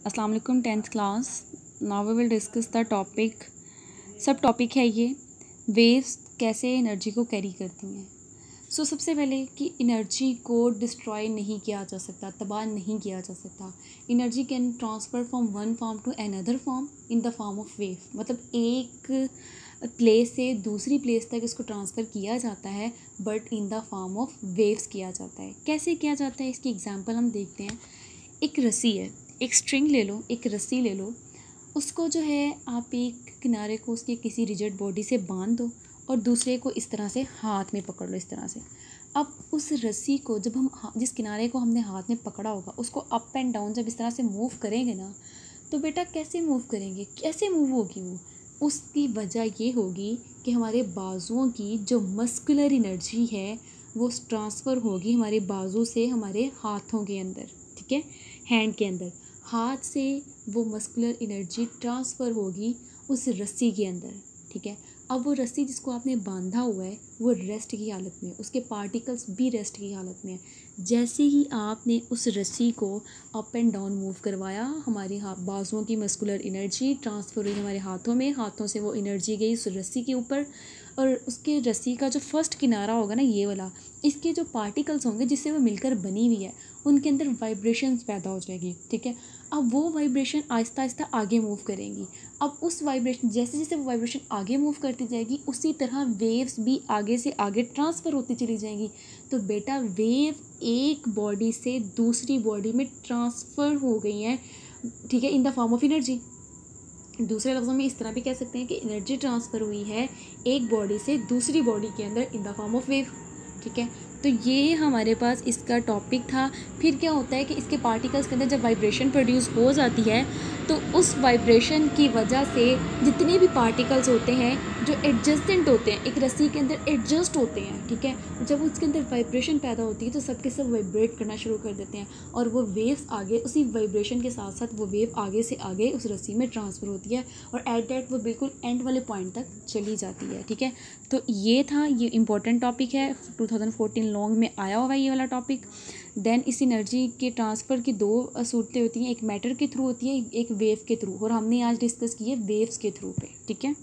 अस्सलाम वालेकुम 10th class. Now we will discuss the topic. Sub topic है ये वेव्स कैसे एनर्जी को कैरी करती हैं। सबसे पहले कि एनर्जी को डिस्ट्रॉय नहीं किया जा सकता, तबाह नहीं किया जा सकता। Energy can transfer from one form to another form in the form of wave. मतलब एक प्लेस से दूसरी प्लेस तक इसको ट्रांसफ़र किया जाता है, but in the form of waves किया जाता है। कैसे किया जाता है इसकी एग्जांपल हम देखते हैं। एक रस्सी है, एक स्ट्रिंग ले लो, एक रस्सी ले लो, उसको जो है आप एक किनारे को उसकी किसी रिजिड बॉडी से बांध दो और दूसरे को इस तरह से हाथ में पकड़ लो, इस तरह से। अब उस रस्सी को जब हम जिस किनारे को हमने हाथ में पकड़ा होगा उसको अप एंड डाउन जब इस तरह से मूव करेंगे ना, तो बेटा कैसे मूव करेंगे, कैसे मूव होगी वो? उसकी वजह ये होगी कि हमारे बाजुओं की जो मस्कुलर एनर्जी है वो ट्रांसफ़र होगी हमारे बाजू से हमारे हाथों के अंदर, ठीक है, हैंड के अंदर। हाथ से वो मस्कुलर एनर्जी ट्रांसफ़र होगी उस रस्सी के अंदर, ठीक है। अब वो रस्सी जिसको आपने बांधा हुआ है वो रेस्ट की हालत में, उसके पार्टिकल्स भी रेस्ट की हालत में है। जैसे ही आपने उस रस्सी को अप एंड डाउन मूव करवाया, हमारी बाजुओं की मस्कुलर एनर्जी ट्रांसफ़र हुई हमारे हाथों में, हाथों से वो एनर्जी गई उस रस्सी के ऊपर, और उसके रस्सी का जो फर्स्ट किनारा होगा ना, ये वाला, इसके जो पार्टिकल्स होंगे जिससे वो मिलकर बनी हुई है, उनके अंदर वाइब्रेशंस पैदा हो जाएगी, ठीक है। अब वो वाइब्रेशन आहिस्ता आहिस्ता आगे मूव करेंगी। अब उस वाइब्रेशन जैसे जैसे वो वाइब्रेशन आगे मूव करती जाएगी, उसी तरह वेव्स भी आगे से आगे ट्रांसफ़र होती चली जाएंगी। तो बेटा वेव एक बॉडी से दूसरी बॉडी में ट्रांसफ़र हो गई हैं, ठीक है, इन द फॉर्म ऑफ एनर्जी। दूसरे लफ्ज़ों में इस तरह भी कह सकते हैं कि एनर्जी ट्रांसफ़र हुई है एक बॉडी से दूसरी बॉडी के अंदर इन द फॉर्म ऑफ वेव, ठीक है। तो ये हमारे पास इसका टॉपिक था। फिर क्या होता है कि इसके पार्टिकल्स के अंदर जब वाइब्रेशन प्रोड्यूस हो जाती है तो उस वाइब्रेशन की वजह से जितने भी पार्टिकल्स होते हैं जो एडजस्टेंट होते हैं, एक रस्सी के अंदर एडजस्ट होते हैं, ठीक है, जब उसके अंदर वाइब्रेशन पैदा होती है तो सब के सब वाइब्रेट करना शुरू कर देते हैं और वो वेव्स आगे उसी वाइब्रेशन के साथ साथ वो वेव आगे से आगे उस रस्सी में ट्रांसफ़र होती है और एट दैट वो बिल्कुल एंड वाले पॉइंट तक चली जाती है, ठीक है। तो ये था, ये इंपॉर्टेंट टॉपिक है, 2014 लॉन्ग में आया हुआ है ये वाला टॉपिक। देन इस एनर्जी के ट्रांसफ़र की दो सूरतें होती हैं, एक मैटर के थ्रू होती है, एक वेव के थ्रू, और हमने आज डिस्कस की है वेव्स के थ्रू पे, ठीक है।